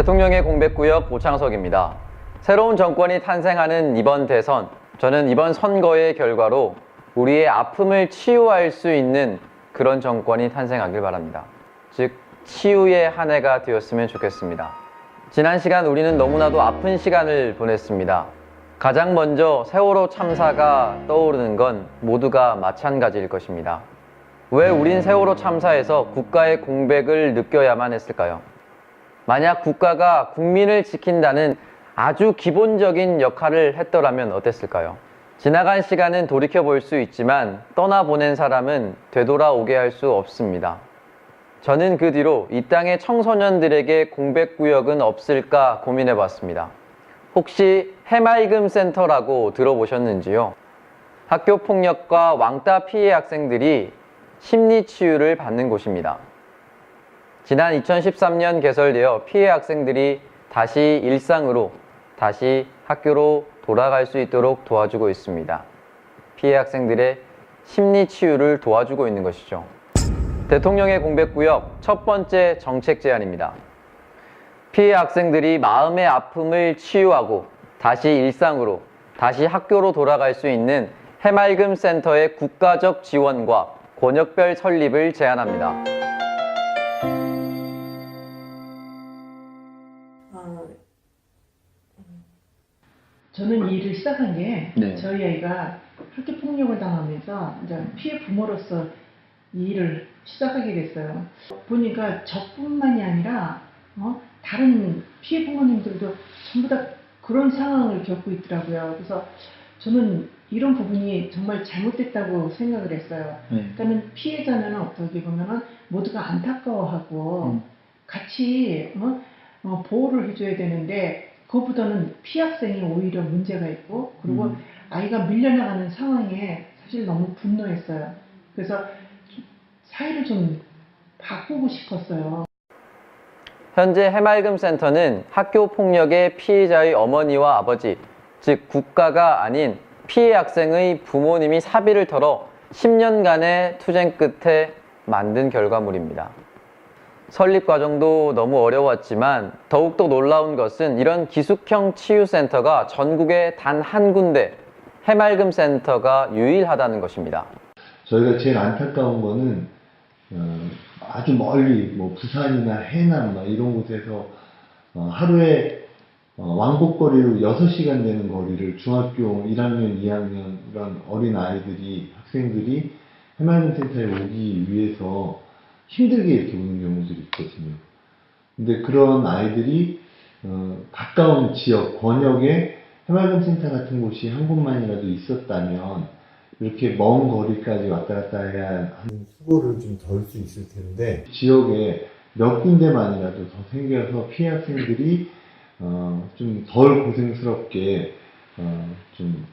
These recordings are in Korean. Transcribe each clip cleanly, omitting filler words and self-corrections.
대통령의 공백구역 오창석입니다. 새로운 정권이 탄생하는 이번 대선, 저는 이번 선거의 결과로 우리의 아픔을 치유할 수 있는 그런 정권이 탄생하길 바랍니다. 즉, 치유의 한 해가 되었으면 좋겠습니다. 지난 시간 우리는 너무나도 아픈 시간을 보냈습니다. 가장 먼저 세월호 참사가 떠오르는 건 모두가 마찬가지일 것입니다. 왜 우린 세월호 참사에서 국가의 공백을 느껴야만 했을까요? 만약 국가가 국민을 지킨다는 아주 기본적인 역할을 했더라면 어땠을까요? 지나간 시간은 돌이켜 볼 수 있지만 떠나보낸 사람은 되돌아오게 할 수 없습니다. 저는 그 뒤로 이 땅의 청소년들에게 공백구역은 없을까 고민해 봤습니다. 혹시 해맑음 센터라고 들어보셨는지요? 학교 폭력과 왕따 피해 학생들이 심리치유를 받는 곳입니다. 지난 2013년 개설되어 피해 학생들이 다시 일상으로, 다시 학교로 돌아갈 수 있도록 도와주고 있습니다. 피해 학생들의 심리치유를 도와주고 있는 것이죠. 대통령의 공백구역 첫 번째 정책 제안입니다. 피해 학생들이 마음의 아픔을 치유하고 다시 일상으로, 다시 학교로 돌아갈 수 있는 해맑음 센터의 국가적 지원과 권역별 설립을 제안합니다. 저는 이 일을 시작한 게 네. 저희 아이가 학교 폭력을 당하면서 이제 피해 부모로서 이 일을 시작하게 됐어요. 보니까 저뿐만이 아니라 다른 피해 부모님들도 전부 다 그런 상황을 겪고 있더라고요. 그래서 저는 이런 부분이 정말 잘못됐다고 생각을 했어요. 그러니까는 피해자는 어떻게 보면은 모두가 안타까워하고 같이 보호를 해줘야 되는데 그것보다는 피학생이 오히려 문제가 있고 그리고 아이가 밀려나가는 상황에 사실 너무 분노했어요. 그래서 사회를 좀 바꾸고 싶었어요. 현재 해맑음 센터는 학교 폭력의 피해자의 어머니와 아버지, 즉 국가가 아닌 피해 학생의 부모님이 사비를 털어 10년간의 투쟁 끝에 만든 결과물입니다. 설립 과정도 너무 어려웠지만 더욱더 놀라운 것은 이런 기숙형 치유센터가 전국에 단 한 군데 해맑음 센터가 유일하다는 것입니다. 저희가 제일 안타까운 거는 아주 멀리 뭐 부산이나 해남 이런 곳에서 하루에 왕복거리로 6시간 되는 거리를 중학교 1학년, 2학년 이런 어린 아이들이, 학생들이 해맑음 센터에 오기 위해서 힘들게 이렇게 오는 경우들이 있거든요. 근데 그런 아이들이 가까운 지역, 권역에 해맑음 센터 같은 곳이 한 곳만이라도 있었다면 이렇게 먼 거리까지 왔다 갔다 해야 하는 수고를 좀 덜 수 있을 텐데 지역에 몇 군데만이라도 더 생겨서 피해 학생들이 좀 덜 고생스럽게 좀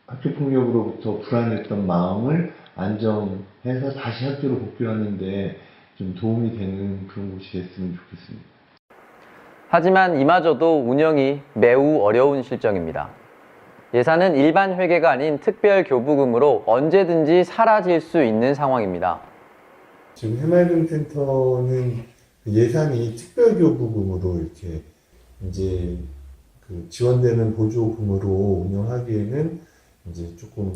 학교 폭력으로부터 불안했던 마음을 안정해서 다시 학교로 복귀하는데 좀 도움이 되는 그런 곳이 됐으면 좋겠습니다. 하지만 이마저도 운영이 매우 어려운 실정입니다. 예산은 일반 회계가 아닌 특별 교부금으로 언제든지 사라질 수 있는 상황입니다. 지금 해맑음 센터는 예산이 특별 교부금으로 이렇게 이제 그 지원되는 보조금으로 운영하기에는 이제 조금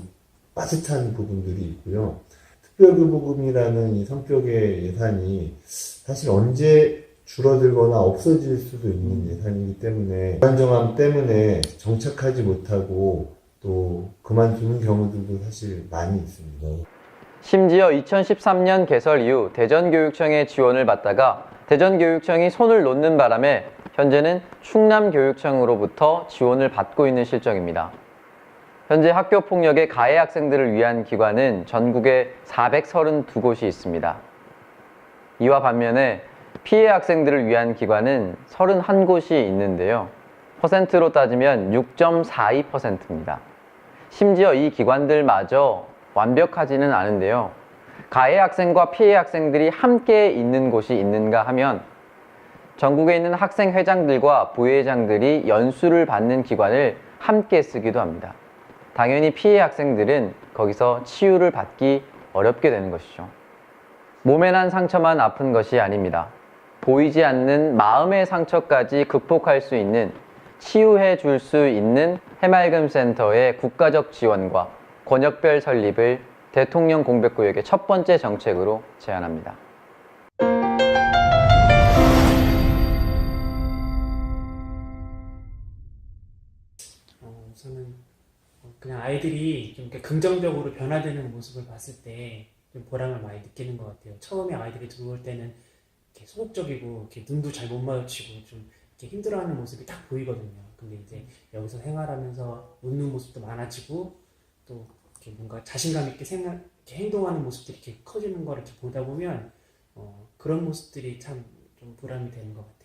빠듯한 부분들이 있고요. 특별교부금이라는 이 성격의 예산이 사실 언제 줄어들거나 없어질 수도 있는 예산이기 때문에 불안정함 때문에 정착하지 못하고 또 그만두는 경우들도 사실 많이 있습니다. 심지어 2013년 개설 이후 대전교육청의 지원을 받다가 대전교육청이 손을 놓는 바람에 현재는 충남교육청으로부터 지원을 받고 있는 실정입니다. 현재 학교 폭력의 가해 학생들을 위한 기관은 전국에 432곳이 있습니다. 이와 반면에 피해 학생들을 위한 기관은 31곳이 있는데요. 퍼센트로 따지면 6.42%입니다. 심지어 이 기관들마저 완벽하지는 않은데요. 가해 학생과 피해 학생들이 함께 있는 곳이 있는가 하면 전국에 있는 학생회장들과 부회장들이 연수를 받는 기관을 함께 쓰기도 합니다. 당연히 피해 학생들은 거기서 치유를 받기 어렵게 되는 것이죠. 몸에 난 상처만 아픈 것이 아닙니다. 보이지 않는 마음의 상처까지 극복할 수 있는, 치유해 줄 수 있는 해맑음 센터의 국가적 지원과 권역별 설립을 대통령 공백구역의 첫 번째 정책으로 제안합니다. 우선은 그냥 아이들이 좀 이렇게 긍정적으로 변화되는 모습을 봤을 때 좀 보람을 많이 느끼는 것 같아요. 처음에 아이들이 들어올 때는 이렇게 소극적이고 이렇게 눈도 잘 못 마주치고 좀 이렇게 힘들어하는 모습이 딱 보이거든요. 근데 이제 여기서 생활하면서 웃는 모습도 많아지고 또 이렇게 뭔가 자신감 있게 이렇게 행동하는 모습들이 이렇게 커지는 걸 이렇게 보다 보면 그런 모습들이 참 좀 보람이 되는 것 같아요.